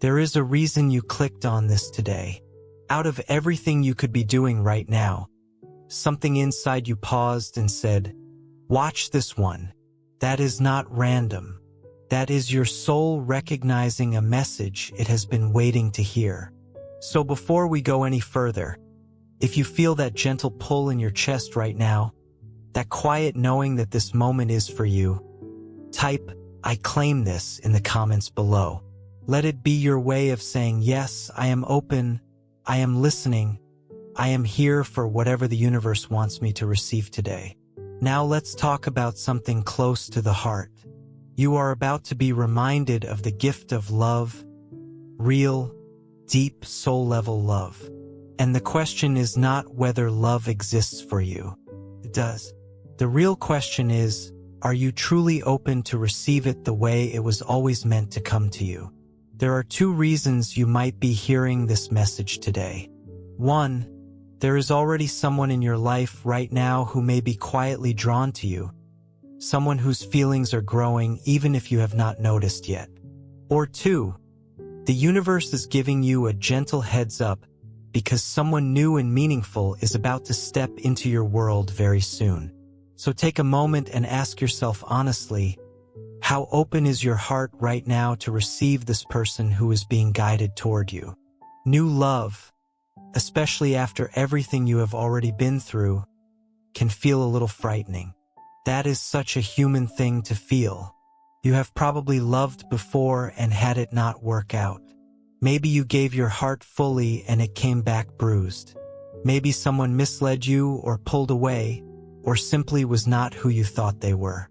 There is a reason you clicked on this today. Out of everything you could be doing right now, something inside you paused and said, "Watch this one." That is not random. That is your soul recognizing a message it has been waiting to hear. So before we go any further, if you feel that gentle pull in your chest right now, that quiet knowing that this moment is for you, type, "I claim this" in the comments below. Let it be your way of saying, "Yes, I am open, I am listening, I am here for whatever the universe wants me to receive today." Now let's talk about something close to the heart. You are about to be reminded of the gift of love, real, deep, soul-level love. And the question is not whether love exists for you. It does. The real question is, are you truly open to receive it the way it was always meant to come to you? There are two reasons you might be hearing this message today. One, there is already someone in your life right now who may be quietly drawn to you, someone whose feelings are growing even if you have not noticed yet. Or two, the universe is giving you a gentle heads up because someone new and meaningful is about to step into your world very soon. So take a moment and ask yourself honestly, how open is your heart right now to receive this person who is being guided toward you? New love, especially after everything you have already been through, can feel a little frightening. That is such a human thing to feel. You have probably loved before and had it not work out. Maybe you gave your heart fully and it came back bruised. Maybe someone misled you or pulled away, or simply was not who you thought they were.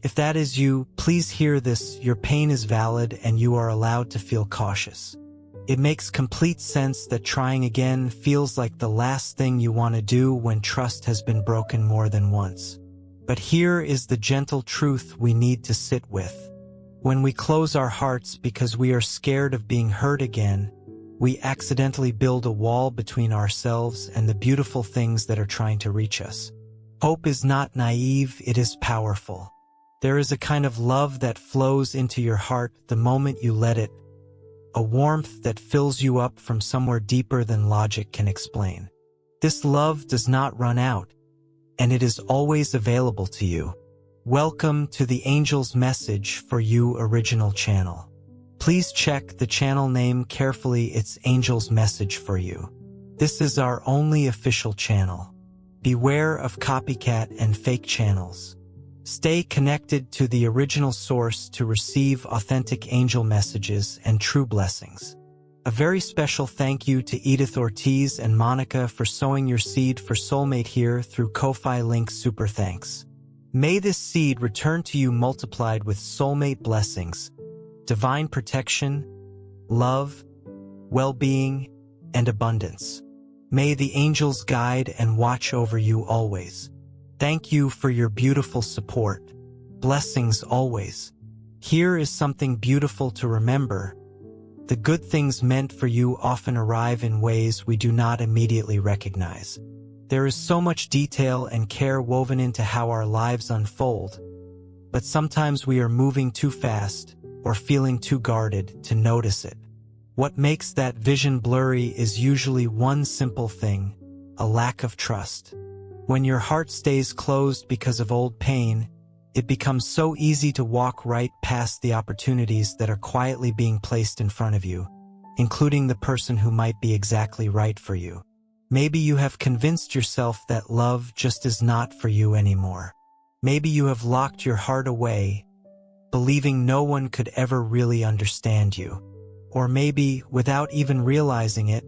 If that is you, please hear this. Your pain is valid and you are allowed to feel cautious. It makes complete sense that trying again feels like the last thing you want to do when trust has been broken more than once. But here is the gentle truth we need to sit with. When we close our hearts because we are scared of being hurt again, we accidentally build a wall between ourselves and the beautiful things that are trying to reach us. Hope is not naive, it is powerful. There is a kind of love that flows into your heart the moment you let it, a warmth that fills you up from somewhere deeper than logic can explain. This love does not run out, and it is always available to you. Welcome to the Angel's Message for You original channel. Please check the channel name carefully. It's Angel's Message for You. This is our only official channel. Beware of copycat and fake channels. Stay connected to the original source to receive authentic angel messages and true blessings. A very special thank you to Edith Ortiz and Monica for sowing your seed for Soulmate here through Ko-Fi link. Super thanks. May this seed return to you multiplied with soulmate blessings, divine protection, love, well-being, and abundance. May the angels guide and watch over you always. Thank you for your beautiful support. Blessings always. Here is something beautiful to remember. The good things meant for you often arrive in ways we do not immediately recognize. There is so much detail and care woven into how our lives unfold, but sometimes we are moving too fast or feeling too guarded to notice it. What makes that vision blurry is usually one simple thing: a lack of trust. When your heart stays closed because of old pain, it becomes so easy to walk right past the opportunities that are quietly being placed in front of you, including the person who might be exactly right for you. Maybe you have convinced yourself that love just is not for you anymore. Maybe you have locked your heart away, believing no one could ever really understand you. Or maybe, without even realizing it,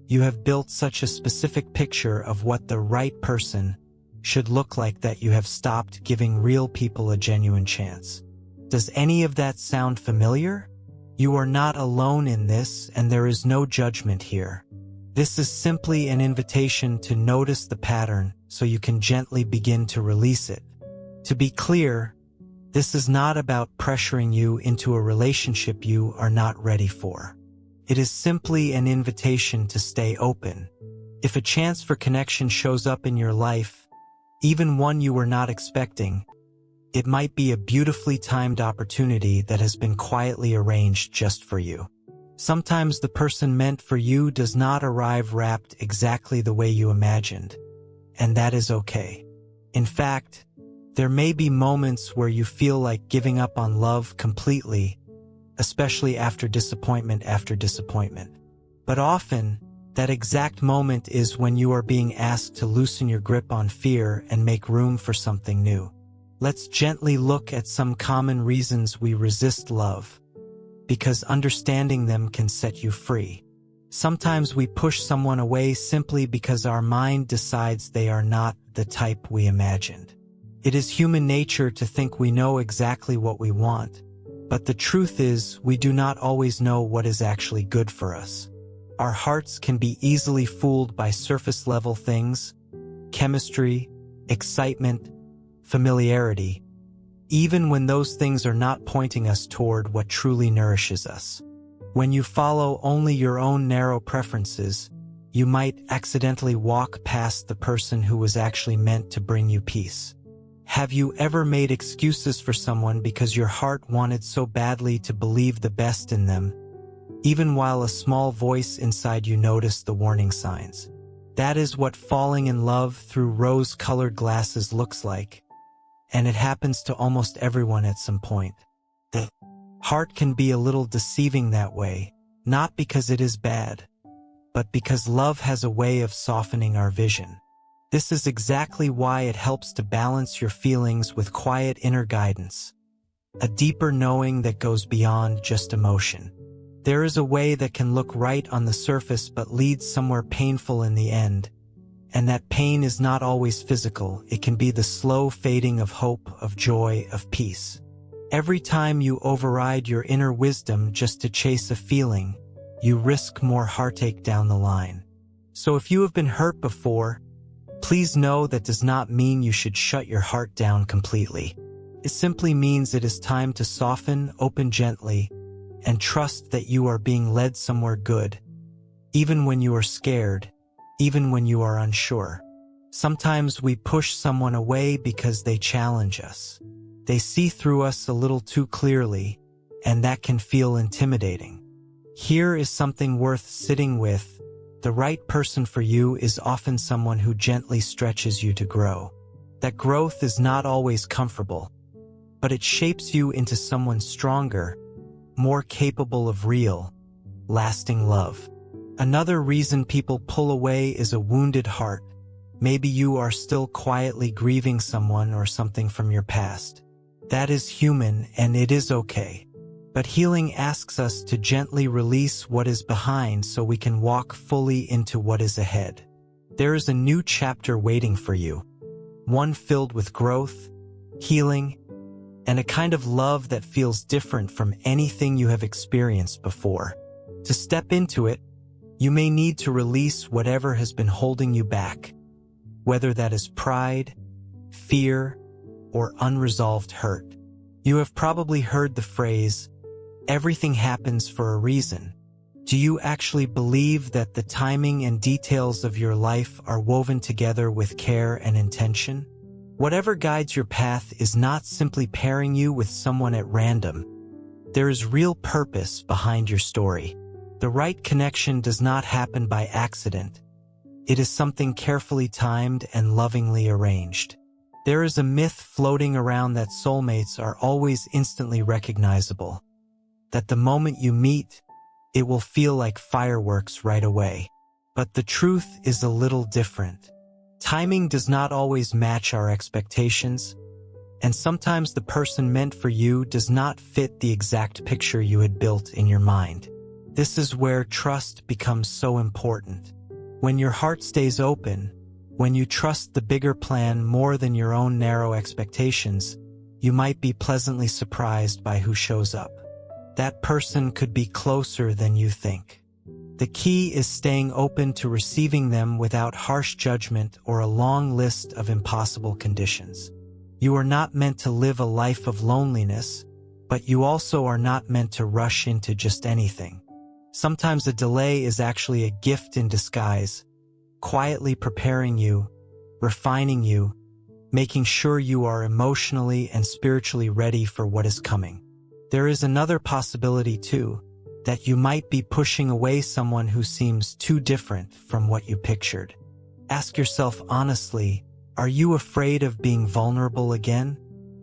you have built such a specific picture of what the right person should look like that you have stopped giving real people a genuine chance. Does any of that sound familiar? You are not alone in this, and there is no judgment here. This is simply an invitation to notice the pattern so you can gently begin to release it. To be clear, this is not about pressuring you into a relationship you are not ready for. It is simply an invitation to stay open. If a chance for connection shows up in your life, even one you were not expecting, it might be a beautifully timed opportunity that has been quietly arranged just for you. Sometimes the person meant for you does not arrive wrapped exactly the way you imagined, and that is okay. In fact, there may be moments where you feel like giving up on love completely, especially after disappointment after disappointment. But often, that exact moment is when you are being asked to loosen your grip on fear and make room for something new. Let's gently look at some common reasons we resist love, because understanding them can set you free. Sometimes we push someone away simply because our mind decides they are not the type we imagined. It is human nature to think we know exactly what we want, but the truth is we do not always know what is actually good for us. Our hearts can be easily fooled by surface-level things, chemistry, excitement, familiarity, even when those things are not pointing us toward what truly nourishes us. When you follow only your own narrow preferences, you might accidentally walk past the person who was actually meant to bring you peace. Have you ever made excuses for someone because your heart wanted so badly to believe the best in them, even while a small voice inside you noticed the warning signs? That is what falling in love through rose-colored glasses looks like, and it happens to almost everyone at some point. The heart can be a little deceiving that way, not because it is bad, but because love has a way of softening our vision. This is exactly why it helps to balance your feelings with quiet inner guidance, a deeper knowing that goes beyond just emotion. There is a way that can look right on the surface but leads somewhere painful in the end, and that pain is not always physical. It can be the slow fading of hope, of joy, of peace. Every time you override your inner wisdom just to chase a feeling, you risk more heartache down the line. So if you have been hurt before, please know that does not mean you should shut your heart down completely. It simply means it is time to soften, open gently, and trust that you are being led somewhere good, even when you are scared, even when you are unsure. Sometimes we push someone away because they challenge us. They see through us a little too clearly, and that can feel intimidating. Here is something worth sitting with. The right person for you is often someone who gently stretches you to grow. That growth is not always comfortable, but it shapes you into someone stronger, more capable of real, lasting love. Another reason people pull away is a wounded heart. Maybe you are still quietly grieving someone or something from your past. That is human and it is okay. But healing asks us to gently release what is behind so we can walk fully into what is ahead. There is a new chapter waiting for you, one filled with growth, healing, and a kind of love that feels different from anything you have experienced before. To step into it, you may need to release whatever has been holding you back, whether that is pride, fear, or unresolved hurt. You have probably heard the phrase, "Everything happens for a reason." Do you actually believe that the timing and details of your life are woven together with care and intention? Whatever guides your path is not simply pairing you with someone at random. There is real purpose behind your story. The right connection does not happen by accident. It is something carefully timed and lovingly arranged. There is a myth floating around that soulmates are always instantly recognizable, that the moment you meet, it will feel like fireworks right away. But the truth is a little different. Timing does not always match our expectations, and sometimes the person meant for you does not fit the exact picture you had built in your mind. This is where trust becomes so important. When your heart stays open, when you trust the bigger plan more than your own narrow expectations, you might be pleasantly surprised by who shows up. That person could be closer than you think. The key is staying open to receiving them without harsh judgment or a long list of impossible conditions. You are not meant to live a life of loneliness, but you also are not meant to rush into just anything. Sometimes a delay is actually a gift in disguise, quietly preparing you, refining you, making sure you are emotionally and spiritually ready for what is coming. There is another possibility too, that you might be pushing away someone who seems too different from what you pictured. Ask yourself honestly, are you afraid of being vulnerable again?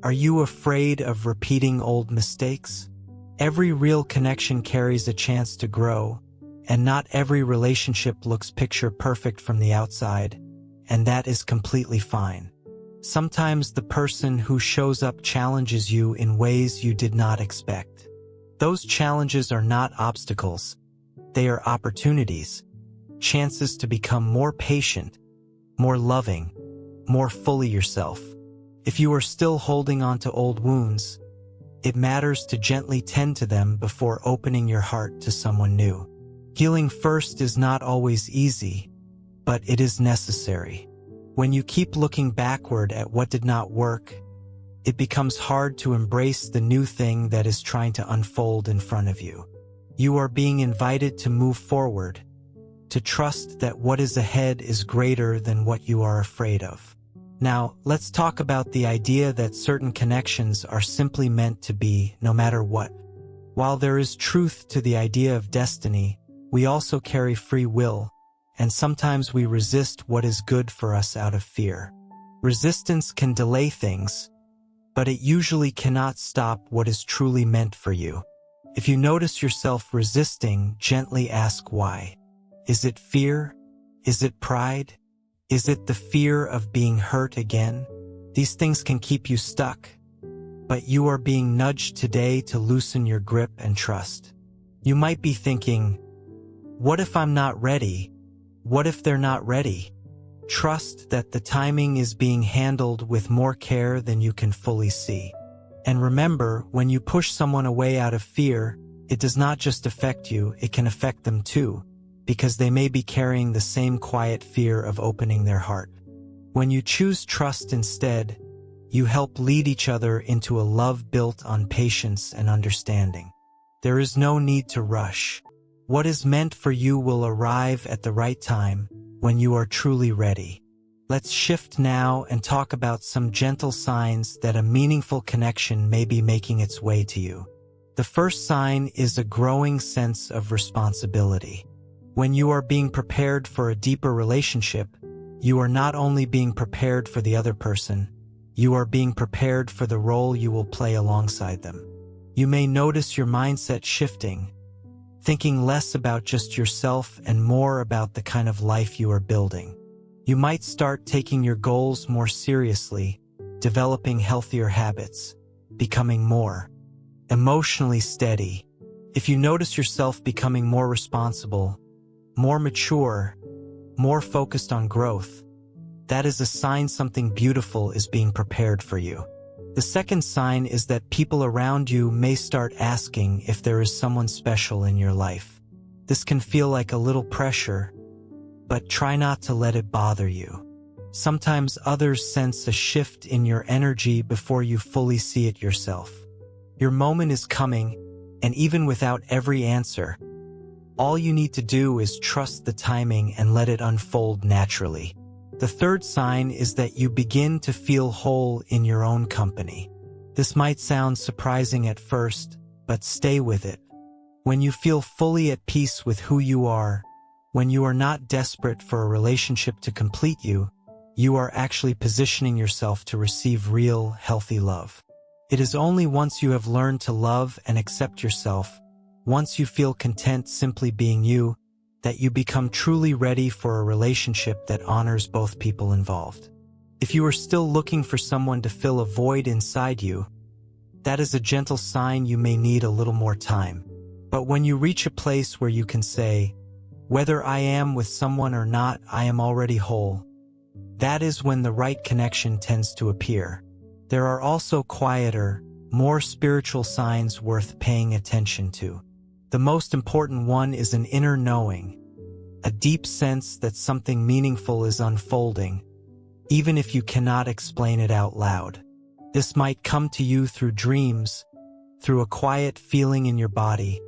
Are you afraid of repeating old mistakes? Every real connection carries a chance to grow, and not every relationship looks picture perfect from the outside, and that is completely fine. Sometimes the person who shows up challenges you in ways you did not expect. Those challenges are not obstacles. They are opportunities, chances to become more patient, more loving, more fully yourself. If you are still holding on to old wounds, it matters to gently tend to them before opening your heart to someone new. Healing first is not always easy, but it is necessary. When you keep looking backward at what did not work, it becomes hard to embrace the new thing that is trying to unfold in front of you. You are being invited to move forward, to trust that what is ahead is greater than what you are afraid of. Now, let's talk about the idea that certain connections are simply meant to be, no matter what. While there is truth to the idea of destiny, we also carry free will, and sometimes we resist what is good for us out of fear. Resistance can delay things, but it usually cannot stop what is truly meant for you. If you notice yourself resisting, gently ask why. Is it fear? Is it pride? Is it the fear of being hurt again? These things can keep you stuck, but you are being nudged today to loosen your grip and trust. You might be thinking, what if I'm not ready? What if they're not ready? Trust that the timing is being handled with more care than you can fully see. And remember, when you push someone away out of fear, it does not just affect you, it can affect them too, because they may be carrying the same quiet fear of opening their heart. When you choose trust instead, you help lead each other into a love built on patience and understanding. There is no need to rush. What is meant for you will arrive at the right time, when you are truly ready. Let's shift now and talk about some gentle signs that a meaningful connection may be making its way to you. The first sign is a growing sense of responsibility. When you are being prepared for a deeper relationship, you are not only being prepared for the other person, you are being prepared for the role you will play alongside them. You may notice your mindset shifting, thinking less about just yourself and more about the kind of life you are building. You might start taking your goals more seriously, developing healthier habits, becoming more emotionally steady. If you notice yourself becoming more responsible, more mature, more focused on growth, that is a sign something beautiful is being prepared for you. The second sign is that people around you may start asking if there is someone special in your life. This can feel like a little pressure, but try not to let it bother you. Sometimes others sense a shift in your energy before you fully see it yourself. Your moment is coming, and even without every answer, all you need to do is trust the timing and let it unfold naturally. The third sign is that you begin to feel whole in your own company. This might sound surprising at first, but stay with it. When you feel fully at peace with who you are, when you are not desperate for a relationship to complete you, you are actually positioning yourself to receive real, healthy love. It is only once you have learned to love and accept yourself, once you feel content simply being you, that you become truly ready for a relationship that honors both people involved. If you are still looking for someone to fill a void inside you, that is a gentle sign you may need a little more time. But when you reach a place where you can say, whether I am with someone or not, I am already whole, that is when the right connection tends to appear. There are also quieter, more spiritual signs worth paying attention to. The most important one is an inner knowing, a deep sense that something meaningful is unfolding, even if you cannot explain it out loud. This might come to you through dreams, through a quiet feeling in your body,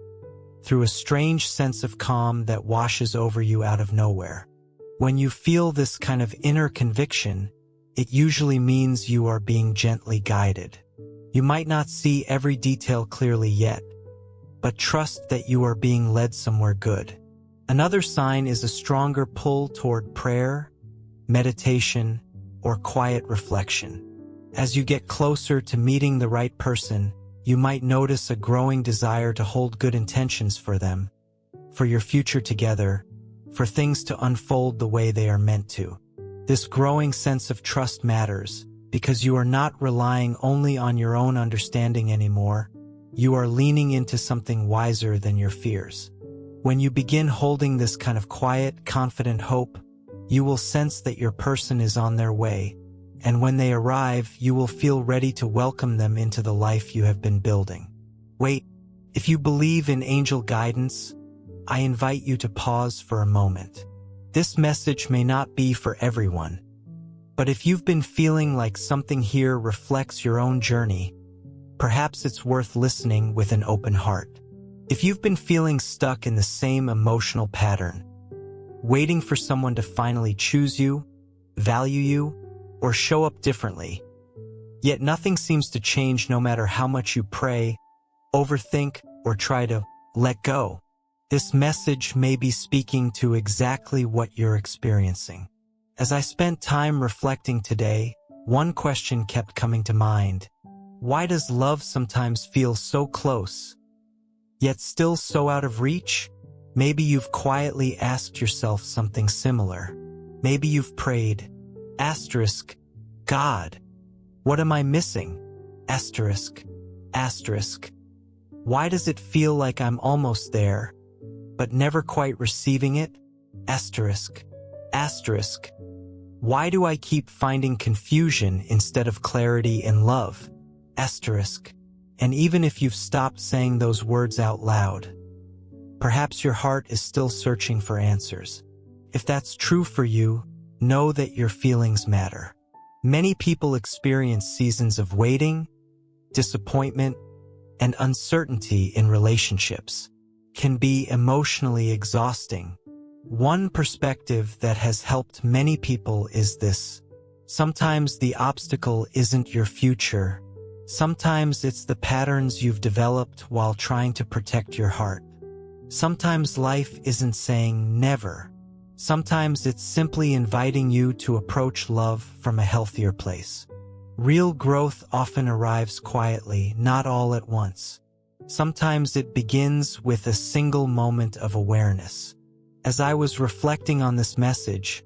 through a strange sense of calm that washes over you out of nowhere. When you feel this kind of inner conviction, it usually means you are being gently guided. You might not see every detail clearly yet, but trust that you are being led somewhere good. Another sign is a stronger pull toward prayer, meditation, or quiet reflection. As you get closer to meeting the right person, you might notice a growing desire to hold good intentions for them, for your future together, for things to unfold the way they are meant to. This growing sense of trust matters because you are not relying only on your own understanding anymore. You are leaning into something wiser than your fears. When you begin holding this kind of quiet, confident hope, you will sense that your person is on their way, and when they arrive, you will feel ready to welcome them into the life you have been building. Wait, if you believe in angel guidance, I invite you to pause for a moment. This message may not be for everyone, but if you've been feeling like something here reflects your own journey, perhaps it's worth listening with an open heart. If you've been feeling stuck in the same emotional pattern, waiting for someone to finally choose you, value you, or show up differently, yet nothing seems to change no matter how much you pray, overthink, or try to let go, this message may be speaking to exactly what you're experiencing. As I spent time reflecting today, one question kept coming to mind. Why does love sometimes feel so close, yet still so out of reach? Maybe you've quietly asked yourself something similar. Maybe you've prayed, God, what am I missing? Why does it feel like I'm almost there, but never quite receiving it? Why do I keep finding confusion instead of clarity in love? And even if you've stopped saying those words out loud, perhaps your heart is still searching for answers. If that's true for you, know that your feelings matter. Many people experience seasons of waiting, disappointment, and uncertainty in relationships. Can be emotionally exhausting. One perspective that has helped many people is this. Sometimes the obstacle isn't your future. Sometimes it's the patterns you've developed while trying to protect your heart. Sometimes life isn't saying never. Sometimes it's simply inviting you to approach love from a healthier place. Real growth often arrives quietly, not all at once. Sometimes it begins with a single moment of awareness. As I was reflecting on this message,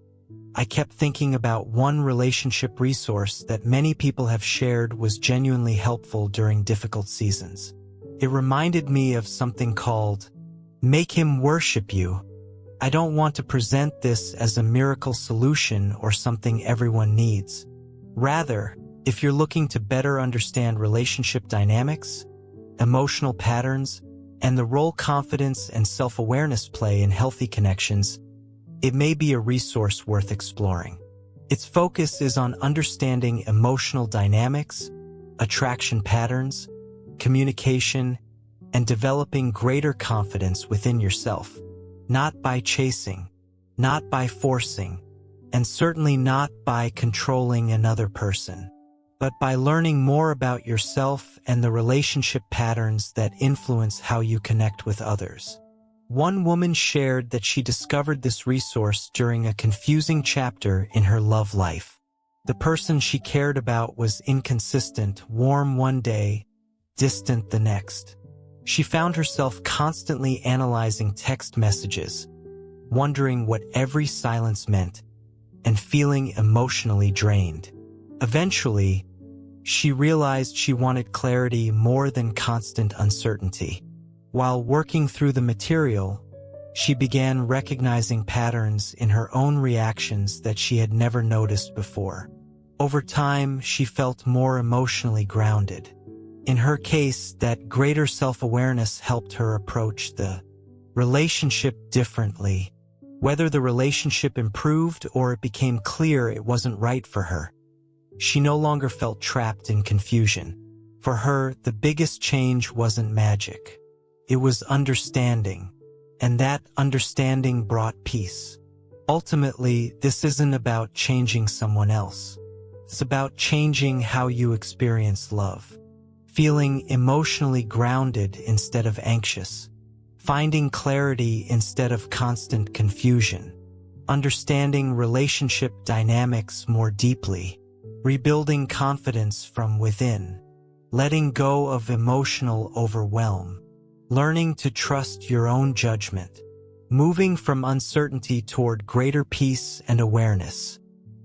I kept thinking about one relationship resource that many people have shared was genuinely helpful during difficult seasons. It reminded me of something called Make Him Worship You. I don't want to present this as a miracle solution or something everyone needs. Rather, if you're looking to better understand relationship dynamics, emotional patterns, and the role confidence and self-awareness play in healthy connections, it may be a resource worth exploring. Its focus is on understanding emotional dynamics, attraction patterns, communication, and developing greater confidence within yourself. Not by chasing, not by forcing, and certainly not by controlling another person, but by learning more about yourself and the relationship patterns that influence how you connect with others. One woman shared that she discovered this resource during a confusing chapter in her love life. The person she cared about was inconsistent, warm one day, distant the next. She found herself constantly analyzing text messages, wondering what every silence meant, and feeling emotionally drained. Eventually, she realized she wanted clarity more than constant uncertainty. While working through the material, she began recognizing patterns in her own reactions that she had never noticed before. Over time, she felt more emotionally grounded. In her case, that greater self-awareness helped her approach the relationship differently. Whether the relationship improved or it became clear it wasn't right for her, she no longer felt trapped in confusion. For her, the biggest change wasn't magic. It was understanding, and that understanding brought peace. Ultimately, this isn't about changing someone else. It's about changing how you experience love. feeling emotionally grounded instead of anxious, finding clarity instead of constant confusion, understanding relationship dynamics more deeply, rebuilding confidence from within, letting go of emotional overwhelm, learning to trust your own judgment, moving from uncertainty toward greater peace and awareness.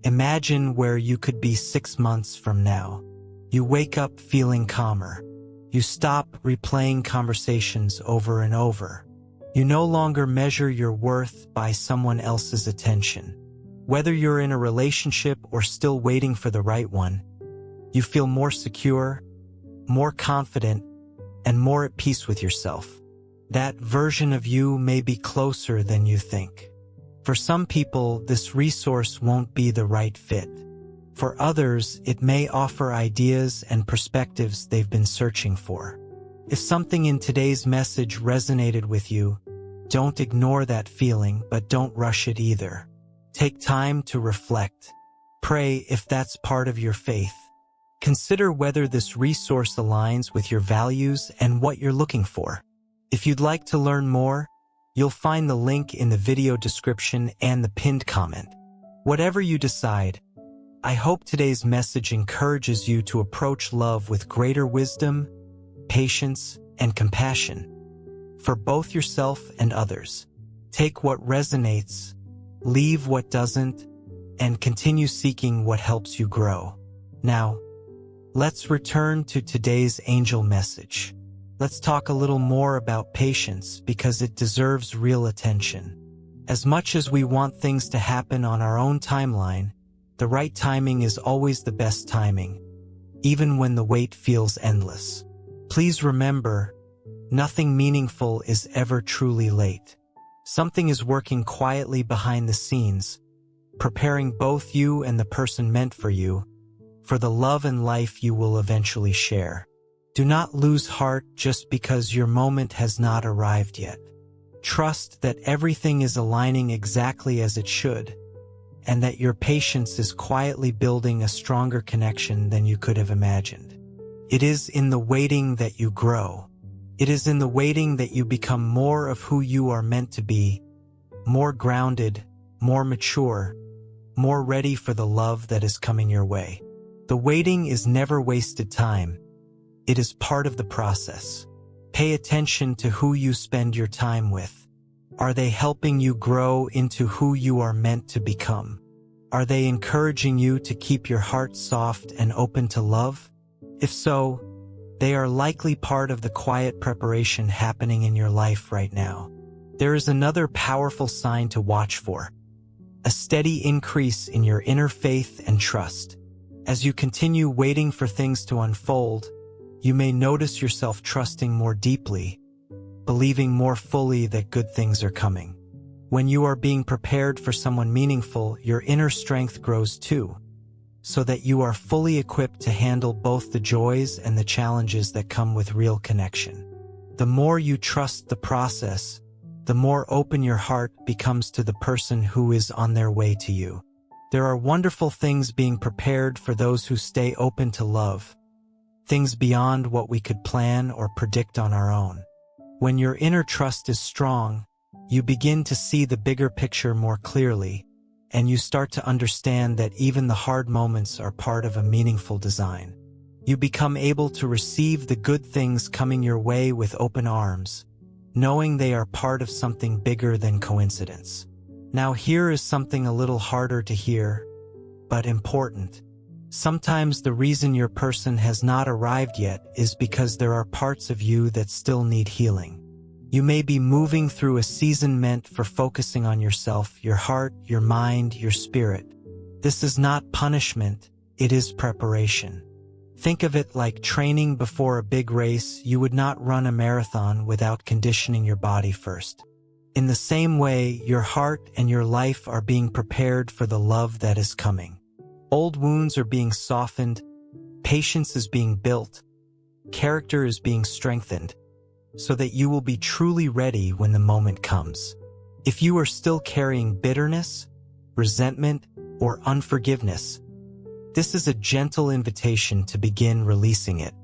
Imagine where you could be 6 months from now. You wake up feeling calmer. You stop replaying conversations over and over. You no longer measure your worth by someone else's attention. Whether you're in a relationship or still waiting for the right one, you feel more secure, more confident, and more at peace with yourself. That version of you may be closer than you think. For some people, this resource won't be the right fit. For others, it may offer ideas and perspectives they've been searching for. If something in today's message resonated with you, don't ignore that feeling, but don't rush it either. Take time to reflect. Pray if that's part of your faith. Consider whether this resource aligns with your values and what you're looking for. If you'd like to learn more, you'll find the link in the video description and the pinned comment. Whatever you decide, I hope today's message encourages you to approach love with greater wisdom, patience, and compassion for both yourself and others. Take what resonates, leave what doesn't, and continue seeking what helps you grow. Now, let's return to today's angel message. Let's talk a little more about patience because it deserves real attention. As much as we want things to happen on our own timeline, the right timing is always the best timing, even when the wait feels endless. Please remember, nothing meaningful is ever truly late. Something is working quietly behind the scenes, preparing both you and the person meant for you, for the love and life you will eventually share. Do not lose heart just because your moment has not arrived yet. Trust that everything is aligning exactly as it should, and that your patience is quietly building a stronger connection than you could have imagined. It is in the waiting that you grow. It is in the waiting that you become more of who you are meant to be, more grounded, more mature, more ready for the love that is coming your way. The waiting is never wasted time. It is part of the process. Pay attention to who you spend your time with. Are they helping you grow into who you are meant to become? Are they encouraging you to keep your heart soft and open to love? If so, they are likely part of the quiet preparation happening in your life right now. There is another powerful sign to watch for: a steady increase in your inner faith and trust. As you continue waiting for things to unfold, you may notice yourself trusting more deeply, believing more fully that good things are coming. When you are being prepared for someone meaningful, your inner strength grows too, so that you are fully equipped to handle both the joys and the challenges that come with real connection. The more you trust the process, the more open your heart becomes to the person who is on their way to you. There are wonderful things being prepared for those who stay open to love, things beyond what we could plan or predict on our own. When your inner trust is strong, you begin to see the bigger picture more clearly, and you start to understand that even the hard moments are part of a meaningful design. You become able to receive the good things coming your way with open arms, knowing they are part of something bigger than coincidence. Now here is something a little harder to hear, but important. Sometimes the reason your person has not arrived yet is because there are parts of you that still need healing. You may be moving through a season meant for focusing on yourself, your heart, your mind, your spirit. This is not punishment, it is preparation. Think of it like training before a big race. You would not run a marathon without conditioning your body first. In the same way, your heart and your life are being prepared for the love that is coming. Old wounds are being softened, patience is being built, character is being strengthened, so that you will be truly ready when the moment comes. If you are still carrying bitterness, resentment, or unforgiveness, this is a gentle invitation to begin releasing it.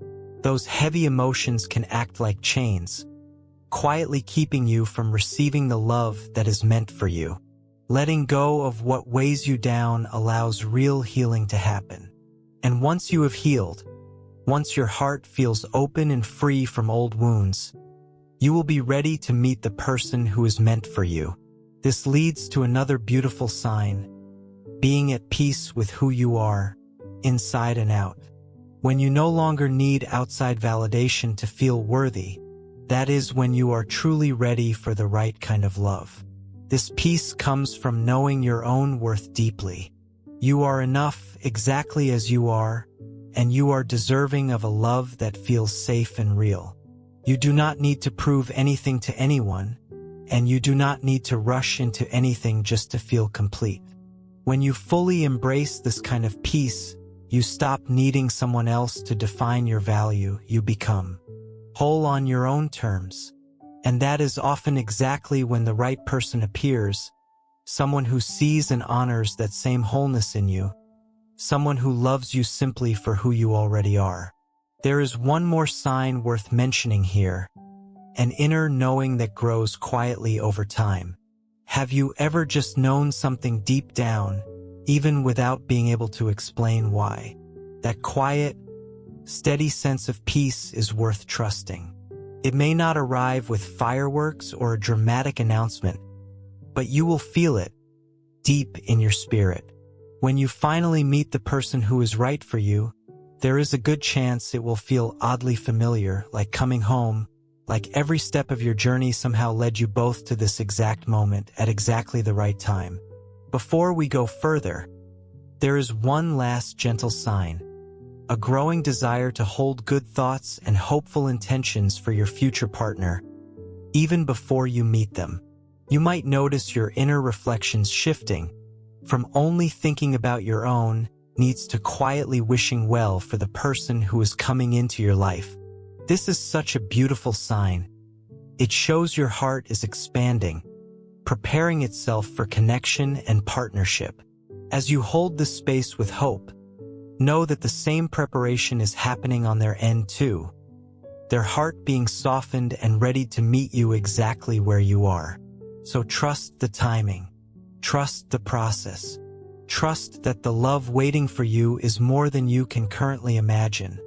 Those heavy emotions can act like chains, quietly keeping you from receiving the love that is meant for you. Letting go of what weighs you down allows real healing to happen. And once you have healed, once your heart feels open and free from old wounds, you will be ready to meet the person who is meant for you. This leads to another beautiful sign: being at peace with who you are, inside and out. When you no longer need outside validation to feel worthy, that is when you are truly ready for the right kind of love. This peace comes from knowing your own worth deeply. You are enough exactly as you are, and you are deserving of a love that feels safe and real. You do not need to prove anything to anyone, and you do not need to rush into anything just to feel complete. When you fully embrace this kind of peace, you stop needing someone else to define your value. You become whole on your own terms. And that is often exactly when the right person appears, someone who sees and honors that same wholeness in you, someone who loves you simply for who you already are. There is one more sign worth mentioning here: an inner knowing that grows quietly over time. Have you ever just known something deep down, even without being able to explain why? That quiet, steady sense of peace is worth trusting. It may not arrive with fireworks or a dramatic announcement, but you will feel it deep in your spirit. When you finally meet the person who is right for you, there is a good chance it will feel oddly familiar, like coming home, like every step of your journey somehow led you both to this exact moment at exactly the right time. Before we go further, there is one last gentle sign: a growing desire to hold good thoughts and hopeful intentions for your future partner, even before you meet them. You might notice your inner reflections shifting from only thinking about your own needs to quietly wishing well for the person who is coming into your life. This is such a beautiful sign. It shows your heart is expanding, preparing itself for connection and partnership. As you hold this space with hope, know that the same preparation is happening on their end too, their heart being softened and ready to meet you exactly where you are. So trust the timing, trust the process, trust that the love waiting for you is more than you can currently imagine,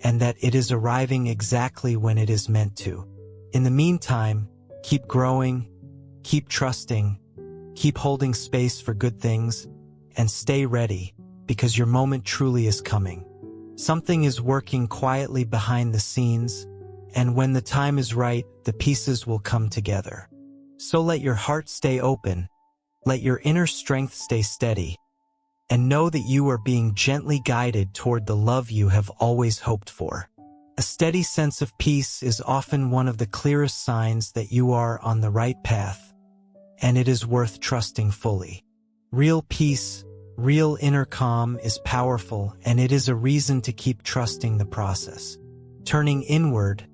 and that it is arriving exactly when it is meant to. In the meantime, keep growing, keep trusting, keep holding space for good things, and stay ready, because your moment truly is coming. Something is working quietly behind the scenes, and when the time is right, the pieces will come together. So let your heart stay open, let your inner strength stay steady, and know that you are being gently guided toward the love you have always hoped for. A steady sense of peace is often one of the clearest signs that you are on the right path, and it is worth trusting fully. Real peace, real inner calm is powerful, and it is a reason to keep trusting the process. Turning inward,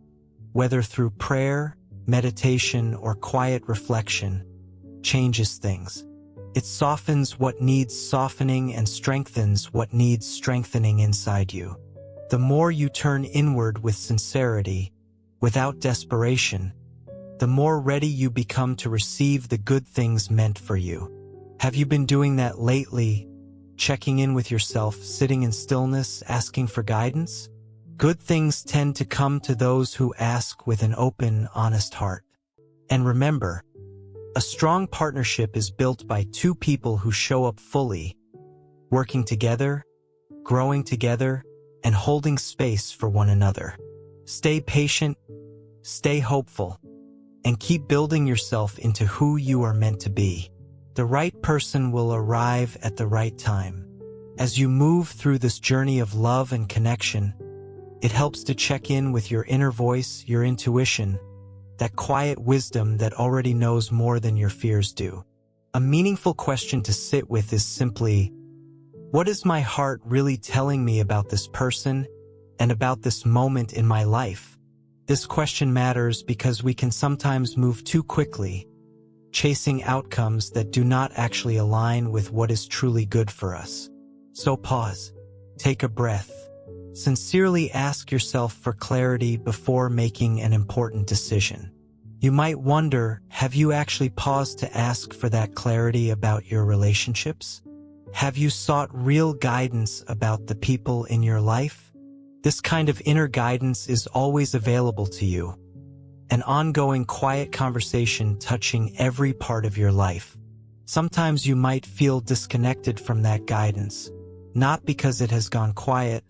whether through prayer, meditation, or quiet reflection, changes things. It softens what needs softening and strengthens what needs strengthening inside you. The more you turn inward with sincerity, without desperation, the more ready you become to receive the good things meant for you. Have you been doing that lately? Checking in with yourself, sitting in stillness, asking for guidance? Good things tend to come to those who ask with an open, honest heart. And remember, a strong partnership is built by two people who show up fully, working together, growing together, and holding space for one another. Stay patient, stay hopeful, and keep building yourself into who you are meant to be. The right person will arrive at the right time. As you move through this journey of love and connection, it helps to check in with your inner voice, your intuition, that quiet wisdom that already knows more than your fears do. A meaningful question to sit with is simply, what is my heart really telling me about this person and about this moment in my life? This question matters because we can sometimes move too quickly, chasing outcomes that do not actually align with what is truly good for us. So pause, take a breath, Sincerely ask yourself for clarity before making an important decision. You might wonder, have you actually paused to ask for that clarity about your relationships? Have you sought real guidance about the people in your life? This kind of inner guidance is always available to you. An ongoing quiet conversation touching every part of your life. Sometimes you might feel disconnected from that guidance, not because it has gone quiet,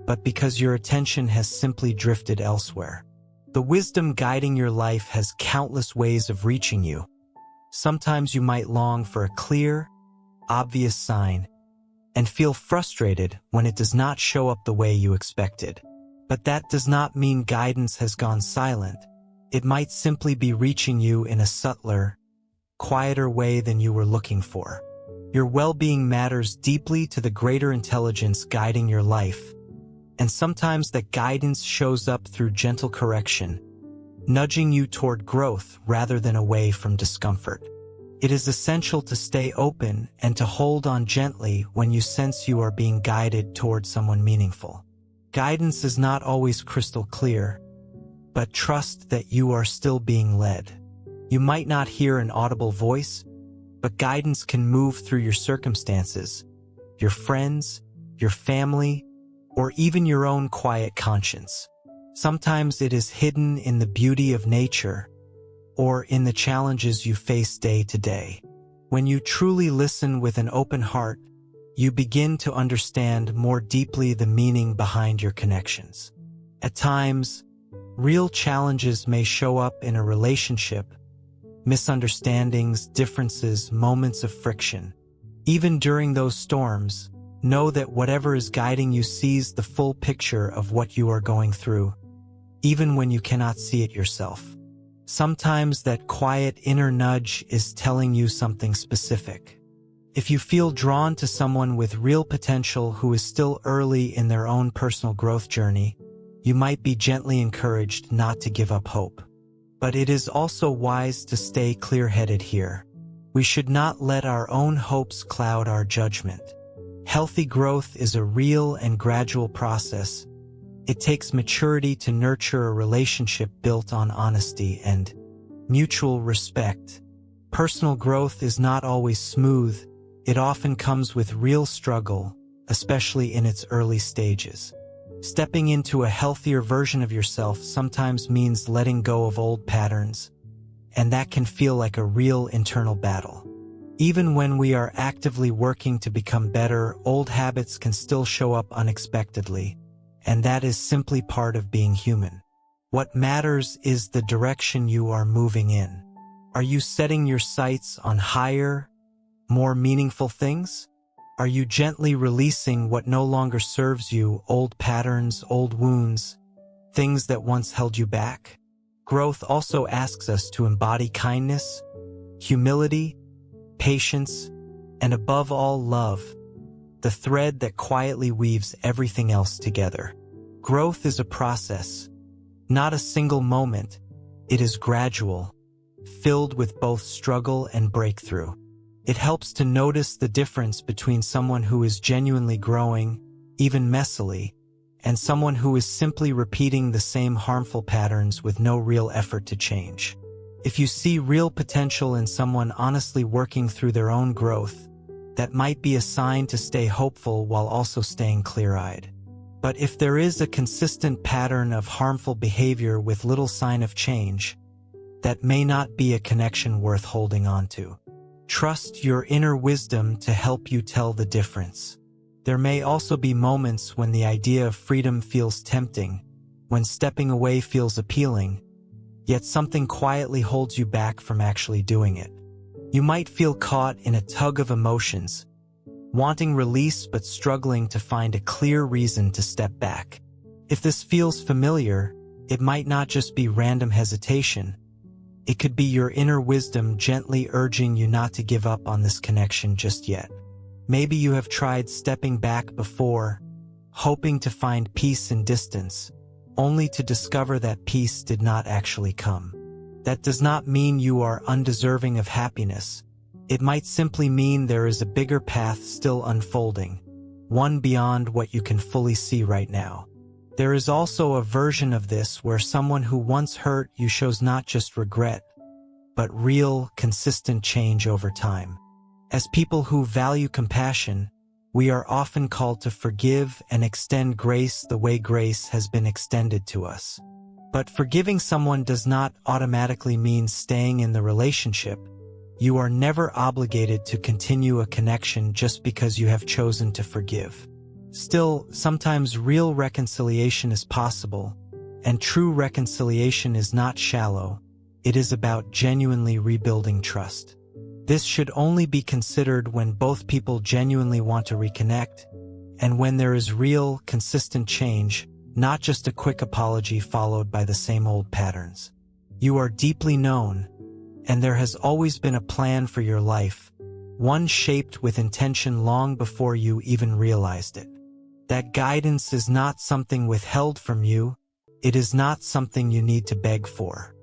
but because your attention has simply drifted elsewhere. The wisdom guiding your life has countless ways of reaching you. Sometimes you might long for a clear, obvious sign, and feel frustrated when it does not show up the way you expected. But that does not mean guidance has gone silent. It might simply be reaching you in a subtler, quieter way than you were looking for. Your well-being matters deeply to the greater intelligence guiding your life, and sometimes that guidance shows up through gentle correction, nudging you toward growth rather than away from discomfort. It is essential to stay open and to hold on gently when you sense you are being guided toward someone meaningful. Guidance is not always crystal clear, but trust that you are still being led. You might not hear an audible voice, but guidance can move through your circumstances, your friends, your family, or even your own quiet conscience. Sometimes it is hidden in the beauty of nature, or in the challenges you face day to day. When you truly listen with an open heart, you begin to understand more deeply the meaning behind your connections. At times, real challenges may show up in a relationship, misunderstandings, differences, moments of friction. Even during those storms, know that whatever is guiding you sees the full picture of what you are going through, even when you cannot see it yourself. Sometimes that quiet inner nudge is telling you something specific. If you feel drawn to someone with real potential who is still early in their own personal growth journey, you might be gently encouraged not to give up hope. But it is also wise to stay clear-headed here. We should not let our own hopes cloud our judgment. Healthy growth is a real and gradual process. It takes maturity to nurture a relationship built on honesty and mutual respect. Personal growth is not always smooth. It often comes with real struggle, especially in its early stages. Stepping into a healthier version of yourself sometimes means letting go of old patterns, and that can feel like a real internal battle. Even when we are actively working to become better, old habits can still show up unexpectedly. And that is simply part of being human. What matters is the direction you are moving in. Are you setting your sights on higher, more meaningful things? Are you gently releasing what no longer serves you, old patterns, old wounds, things that once held you back? Growth also asks us to embody kindness, humility, patience, and above all, love. The thread that quietly weaves everything else together. Growth is a process, not a single moment. It is gradual, filled with both struggle and breakthrough. It helps to notice the difference between someone who is genuinely growing, even messily, and someone who is simply repeating the same harmful patterns with no real effort to change. If you see real potential in someone honestly working through their own growth, that might be a sign to stay hopeful while also staying clear-eyed. But if there is a consistent pattern of harmful behavior with little sign of change, that may not be a connection worth holding on to. Trust your inner wisdom to help you tell the difference. There may also be moments when the idea of freedom feels tempting, when stepping away feels appealing, yet something quietly holds you back from actually doing it. You might feel caught in a tug of emotions, wanting release but struggling to find a clear reason to step back. If this feels familiar, it might not just be random hesitation. It could be your inner wisdom gently urging you not to give up on this connection just yet. Maybe you have tried stepping back before, hoping to find peace in distance, only to discover that peace did not actually come. That does not mean you are undeserving of happiness. It might simply mean there is a bigger path still unfolding. one beyond what you can fully see right now. There is also a version of this where someone who once hurt you shows not just regret, but real, consistent change over time. As people who value compassion, we are often called to forgive and extend grace the way grace has been extended to us. But forgiving someone does not automatically mean staying in the relationship. You are never obligated to continue a connection just because you have chosen to forgive. Still, sometimes real reconciliation is possible, and true reconciliation is not shallow. It is about genuinely rebuilding trust. This should only be considered when both people genuinely want to reconnect, and when there is real, consistent change, not just a quick apology followed by the same old patterns. You are deeply known, and there has always been a plan for your life, one shaped with intention long before you even realized it. That guidance is not something withheld from you. It is not something you need to beg for.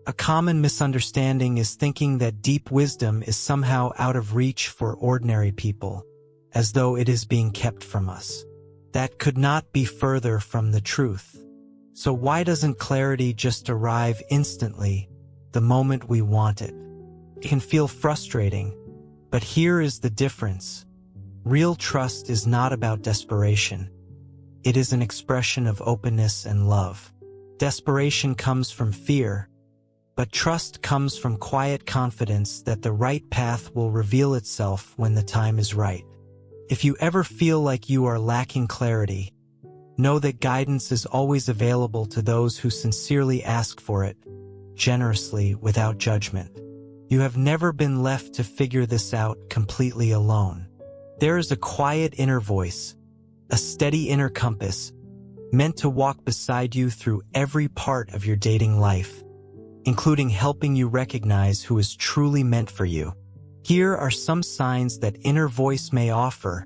A common misunderstanding is thinking that deep wisdom is somehow out of reach for ordinary people, as though it is being kept from us. That could not be further from the truth. So why doesn't clarity just arrive instantly, the moment we want it? It can feel frustrating, but here is the difference. Real trust is not about desperation. It is an expression of openness and love. Desperation comes from fear, but trust comes from quiet confidence that the right path will reveal itself when the time is right. If you ever feel like you are lacking clarity, know that guidance is always available to those who sincerely ask for it, generously, without judgment. You have never been left to figure this out completely alone. There is a quiet inner voice, a steady inner compass, meant to walk beside you through every part of your dating life, including helping you recognize who is truly meant for you. Here are some signs that inner voice may offer,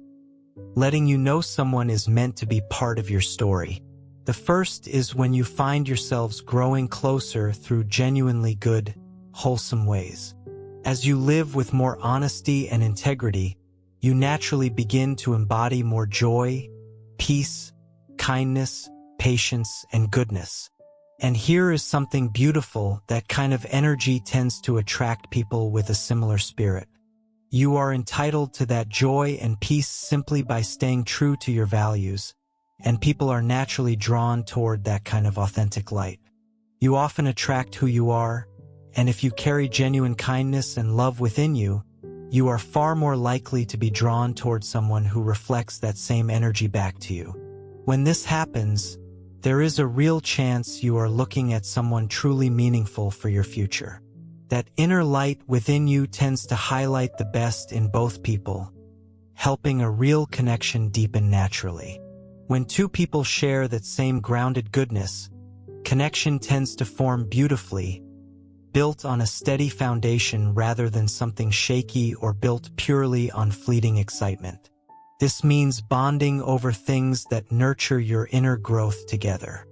letting you know someone is meant to be part of your story. The first is when you find yourselves growing closer through genuinely good, wholesome ways. As you live with more honesty and integrity, you naturally begin to embody more joy, peace, kindness, patience, and goodness. And here is something beautiful: that kind of energy tends to attract people with a similar spirit. You are entitled to that joy and peace simply by staying true to your values, and people are naturally drawn toward that kind of authentic light. You often attract who you are, and if you carry genuine kindness and love within you, you are far more likely to be drawn toward someone who reflects that same energy back to you. When this happens, there is a real chance you are looking at someone truly meaningful for your future. That inner light within you tends to highlight the best in both people, helping a real connection deepen naturally. When two people share that same grounded goodness, connection tends to form beautifully, built on a steady foundation rather than something shaky or built purely on fleeting excitement. This means bonding over things that nurture your inner growth together.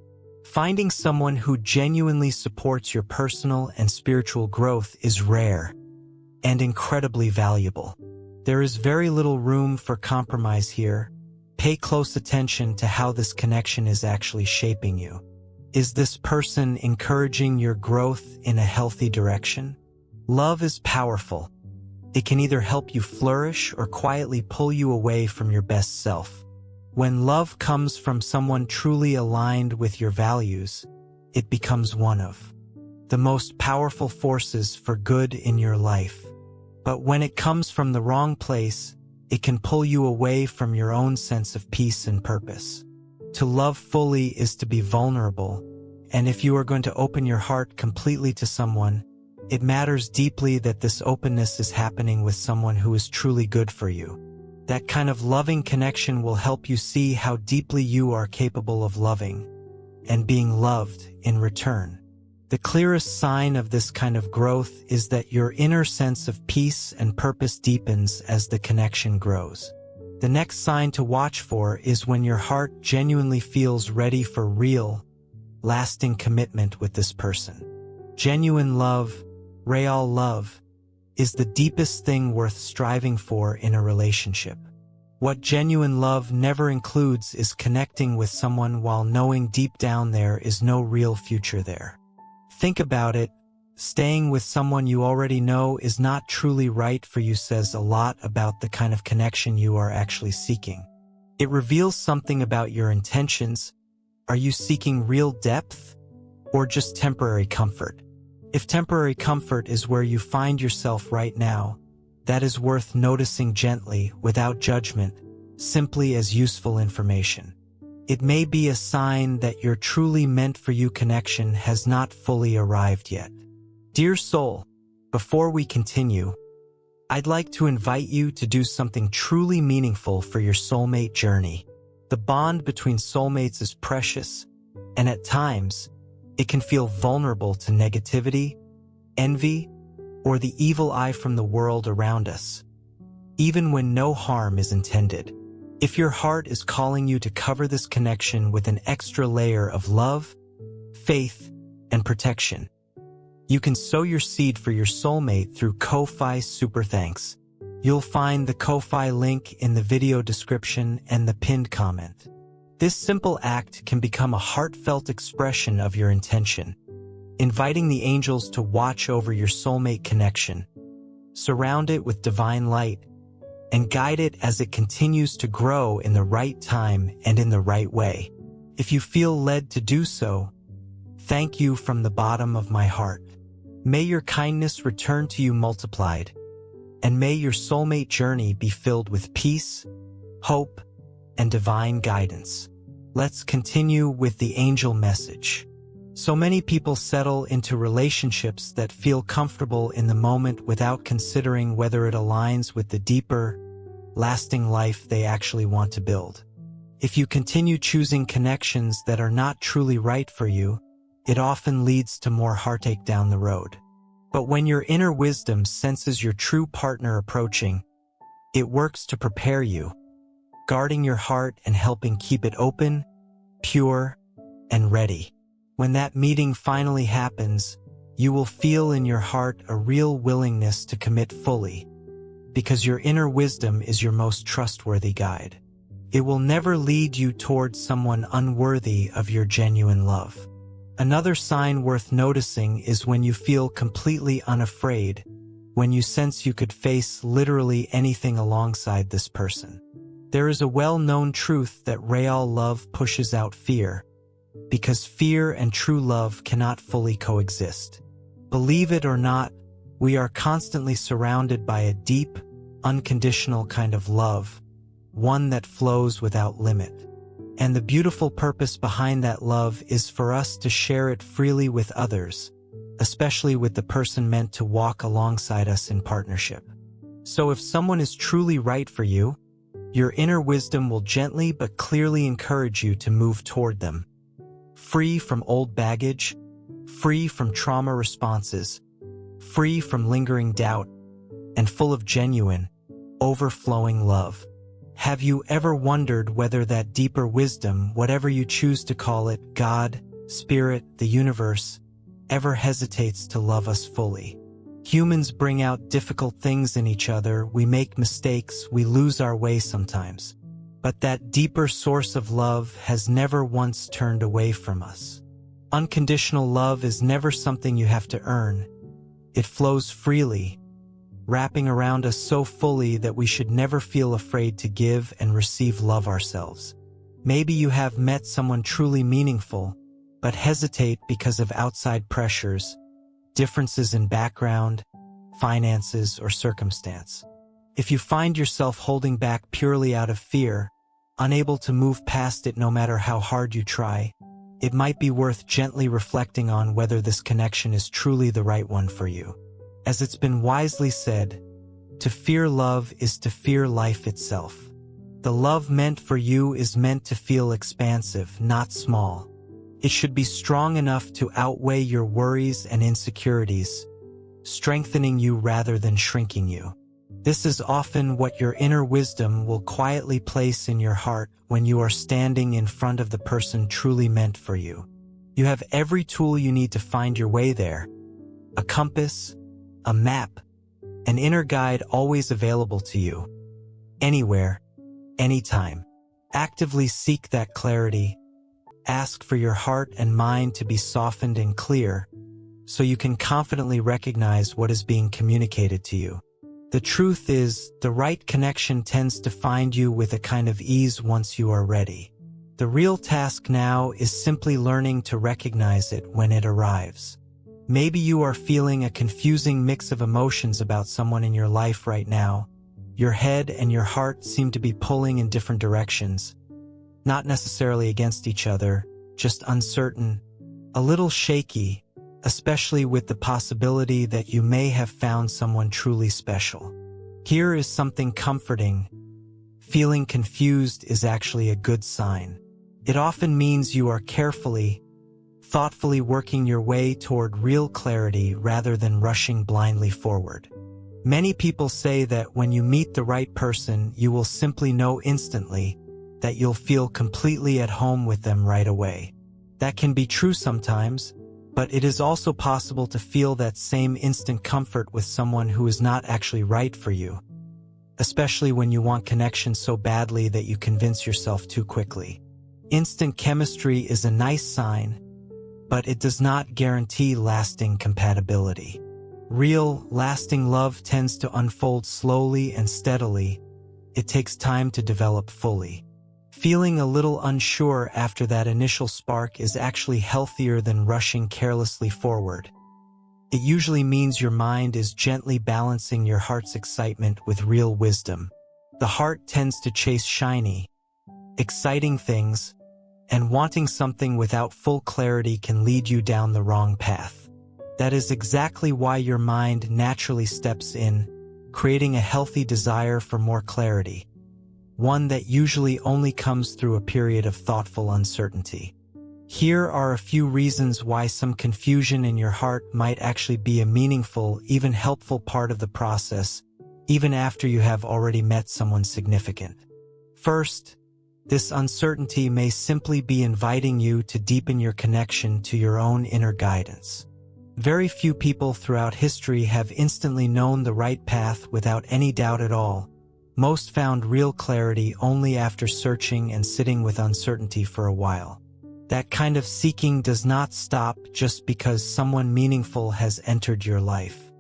Finding someone who genuinely supports your personal and spiritual growth is rare and incredibly valuable. There is very little room for compromise here. Pay close attention to how this connection is actually shaping you. Is this person encouraging your growth in a healthy direction? Love is powerful. It can either help you flourish or quietly pull you away from your best self. When love comes from someone truly aligned with your values, it becomes one of the most powerful forces for good in your life. But when it comes from the wrong place, it can pull you away from your own sense of peace and purpose. To love fully is to be vulnerable, and if you are going to open your heart completely to someone, it matters deeply that this openness is happening with someone who is truly good for you. That kind of loving connection will help you see how deeply you are capable of loving and being loved in return. The clearest sign of this kind of growth is that your inner sense of peace and purpose deepens as the connection grows. The next sign to watch for is when your heart genuinely feels ready for real, lasting commitment with this person. Genuine love, real love, is the deepest thing worth striving for in a relationship. What genuine love never includes is connecting with someone while knowing deep down there is no real future there. Think about it. Staying with someone you already know is not truly right for you says a lot about the kind of connection you are actually seeking. It reveals something about your intentions. Are you seeking real depth or just temporary comfort? If temporary comfort is where you find yourself right now, that is worth noticing gently, without judgment, simply as useful information. It may be a sign that your truly meant for you connection has not fully arrived yet. Dear soul, before we continue, I'd like to invite you to do something truly meaningful for your soulmate journey. The bond between soulmates is precious, and at times, it can feel vulnerable to negativity, envy, or the evil eye from the world around us, even when no harm is intended. If your heart is calling you to cover this connection with an extra layer of love, faith, and protection, you can sow your seed for your soulmate through Ko-Fi Super Thanks. You'll find the Ko-Fi link in the video description and the pinned comment. This simple act can become a heartfelt expression of your intention, inviting the angels to watch over your soulmate connection, surround it with divine light, and guide it as it continues to grow in the right time and in the right way. If you feel led to do so, thank you from the bottom of my heart. May your kindness return to you multiplied, and may your soulmate journey be filled with peace, hope, and divine guidance. Let's continue with the angel message. So many people settle into relationships that feel comfortable in the moment without considering whether it aligns with the deeper, lasting life they actually want to build. If you continue choosing connections that are not truly right for you, it often leads to more heartache down the road. But when your inner wisdom senses your true partner approaching, it works to prepare you, guarding your heart and helping keep it open, pure, and ready. When that meeting finally happens, you will feel in your heart a real willingness to commit fully, because your inner wisdom is your most trustworthy guide. It will never lead you towards someone unworthy of your genuine love. Another sign worth noticing is when you feel completely unafraid, when you sense you could face literally anything alongside this person. There is a well-known truth that real love pushes out fear, because fear and true love cannot fully coexist. Believe it or not, we are constantly surrounded by a deep, unconditional kind of love, one that flows without limit. And the beautiful purpose behind that love is for us to share it freely with others, especially with the person meant to walk alongside us in partnership. So if someone is truly right for you, your inner wisdom will gently but clearly encourage you to move toward them. Free from old baggage, free from trauma responses, free from lingering doubt, and full of genuine, overflowing love. Have you ever wondered whether that deeper wisdom, whatever you choose to call it, God, Spirit, the universe, ever hesitates to love us fully? Humans bring out difficult things in each other, we make mistakes, we lose our way sometimes. But that deeper source of love has never once turned away from us. Unconditional love is never something you have to earn. It flows freely, wrapping around us so fully that we should never feel afraid to give and receive love ourselves. Maybe you have met someone truly meaningful, but hesitate because of outside pressures, differences in background, finances, or circumstance. If you find yourself holding back purely out of fear, unable to move past it no matter how hard you try, it might be worth gently reflecting on whether this connection is truly the right one for you. As it's been wisely said, to fear love is to fear life itself. The love meant for you is meant to feel expansive, not small. It should be strong enough to outweigh your worries and insecurities, strengthening you rather than shrinking you. This is often what your inner wisdom will quietly place in your heart when you are standing in front of the person truly meant for you. You have every tool you need to find your way there: a compass, a map, an inner guide always available to you. Anywhere, anytime. Actively seek that clarity. Ask for your heart and mind to be softened and clear, so you can confidently recognize what is being communicated to you. The truth is, the right connection tends to find you with a kind of ease once you are ready. The real task now is simply learning to recognize it when it arrives. Maybe you are feeling a confusing mix of emotions about someone in your life right now. Your head and your heart seem to be pulling in different directions, not necessarily against each other, just uncertain, a little shaky, especially with the possibility that you may have found someone truly special. Here is something comforting. Feeling confused is actually a good sign. It often means you are carefully, thoughtfully working your way toward real clarity rather than rushing blindly forward. Many people say that when you meet the right person, you will simply know instantly, that you'll feel completely at home with them right away. That can be true sometimes, but it is also possible to feel that same instant comfort with someone who is not actually right for you, especially when you want connection so badly that you convince yourself too quickly. Instant chemistry is a nice sign, but it does not guarantee lasting compatibility. Real, lasting love tends to unfold slowly and steadily. It takes time to develop fully. Feeling a little unsure after that initial spark is actually healthier than rushing carelessly forward. It usually means your mind is gently balancing your heart's excitement with real wisdom. The heart tends to chase shiny, exciting things, and wanting something without full clarity can lead you down the wrong path. That is exactly why your mind naturally steps in, creating a healthy desire for more clarity, one that usually only comes through a period of thoughtful uncertainty. Here are a few reasons why some confusion in your heart might actually be a meaningful, even helpful part of the process, even after you have already met someone significant. First, this uncertainty may simply be inviting you to deepen your connection to your own inner guidance. Very few people throughout history have instantly known the right path without any doubt at all. Most found real clarity only after searching and sitting with uncertainty for a while. That kind of seeking does not stop just because someone meaningful has entered your life.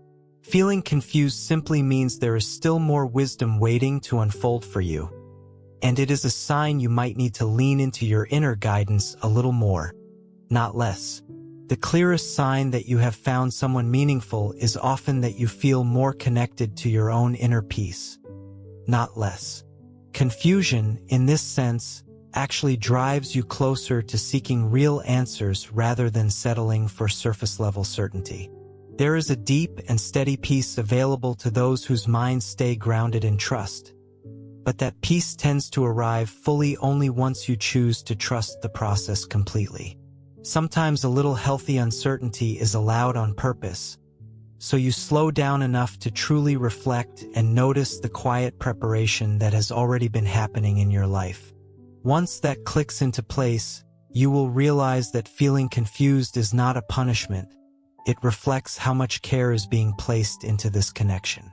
Feeling confused simply means there is still more wisdom waiting to unfold for you. And it is a sign you might need to lean into your inner guidance a little more, not less. The clearest sign that you have found someone meaningful is often that you feel more connected to your own inner peace, not less. Confusion, in this sense, actually drives you closer to seeking real answers rather than settling for surface-level certainty. There is a deep and steady peace available to those whose minds stay grounded in trust. But that peace tends to arrive fully only once you choose to trust the process completely. Sometimes a little healthy uncertainty is allowed on purpose, so you slow down enough to truly reflect and notice the quiet preparation that has already been happening in your life. Once that clicks into place, you will realize that feeling confused is not a punishment. It reflects how much care is being placed into this connection.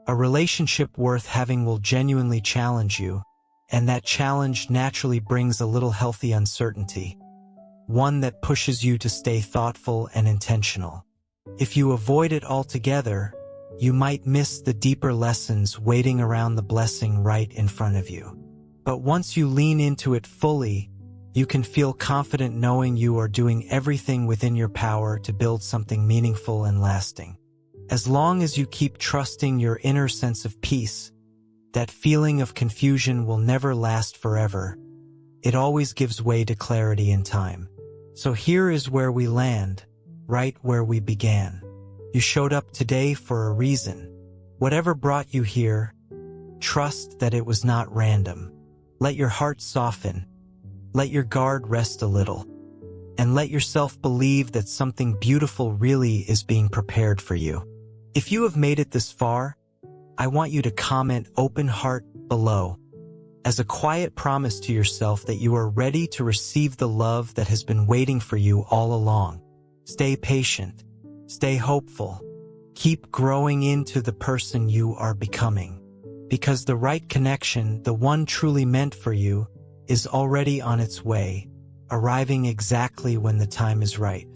A relationship worth having will genuinely challenge you, and that challenge naturally brings a little healthy uncertainty, one that pushes you to stay thoughtful and intentional. If you avoid it altogether, you might miss the deeper lessons waiting around the blessing right in front of you. But once you lean into it fully, you can feel confident knowing you are doing everything within your power to build something meaningful and lasting. As long as you keep trusting your inner sense of peace, that feeling of confusion will never last forever. It always gives way to clarity in time. So here is where we land, right where we began. You showed up today for a reason. Whatever brought you here, trust that it was not random. Let your heart soften. Let your guard rest a little. And let yourself believe that something beautiful really is being prepared for you. If you have made it this far, I want you to comment "open heart" below, as a quiet promise to yourself that you are ready to receive the love that has been waiting for you all along. Stay patient. Stay hopeful. Keep growing into the person you are becoming. because the right connection, the one truly meant for you, is already on its way, arriving exactly when the time is right.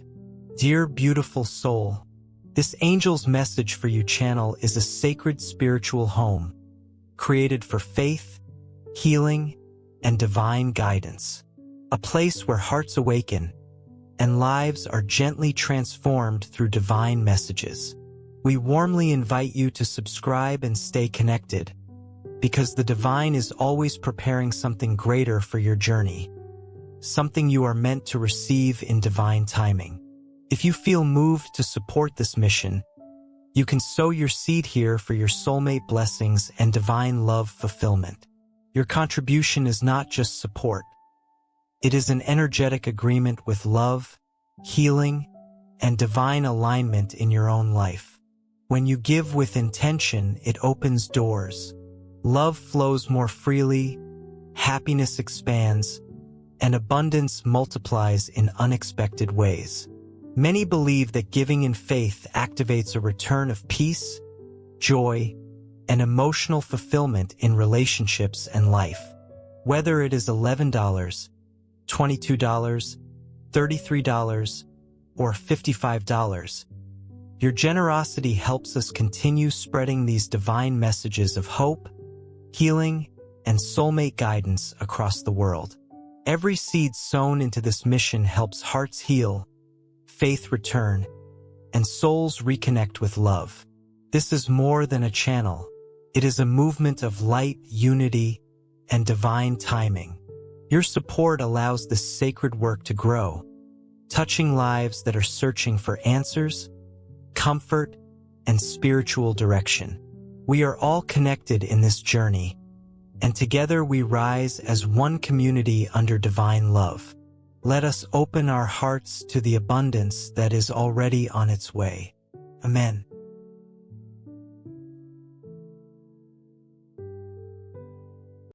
Dear beautiful soul, this angel's message for you channel is a sacred spiritual home, created for faith, healing, and divine guidance. A place where hearts awaken and lives are gently transformed through divine messages. We warmly invite you to subscribe and stay connected, because the divine is always preparing something greater for your journey, something you are meant to receive in divine timing. If you feel moved to support this mission, you can sow your seed here for your soulmate blessings and divine love fulfillment. Your contribution is not just support. It is an energetic agreement with love, healing, and divine alignment in your own life. When you give with intention, it opens doors. Love flows more freely, happiness expands, and abundance multiplies in unexpected ways. Many believe that giving in faith activates a return of peace, joy, and emotional fulfillment in relationships and life. Whether it is $11, $22, $33, or $55, your generosity helps us continue spreading these divine messages of hope, healing, and soulmate guidance across the world. Every seed sown into this mission helps hearts heal, faith return, and souls reconnect with love. This is more than a channel. It is a movement of light, unity, and divine timing. Your support allows this sacred work to grow, touching lives that are searching for answers, comfort, and spiritual direction. We are all connected in this journey, and together we rise as one community under divine love. Let us open our hearts to the abundance that is already on its way. Amen.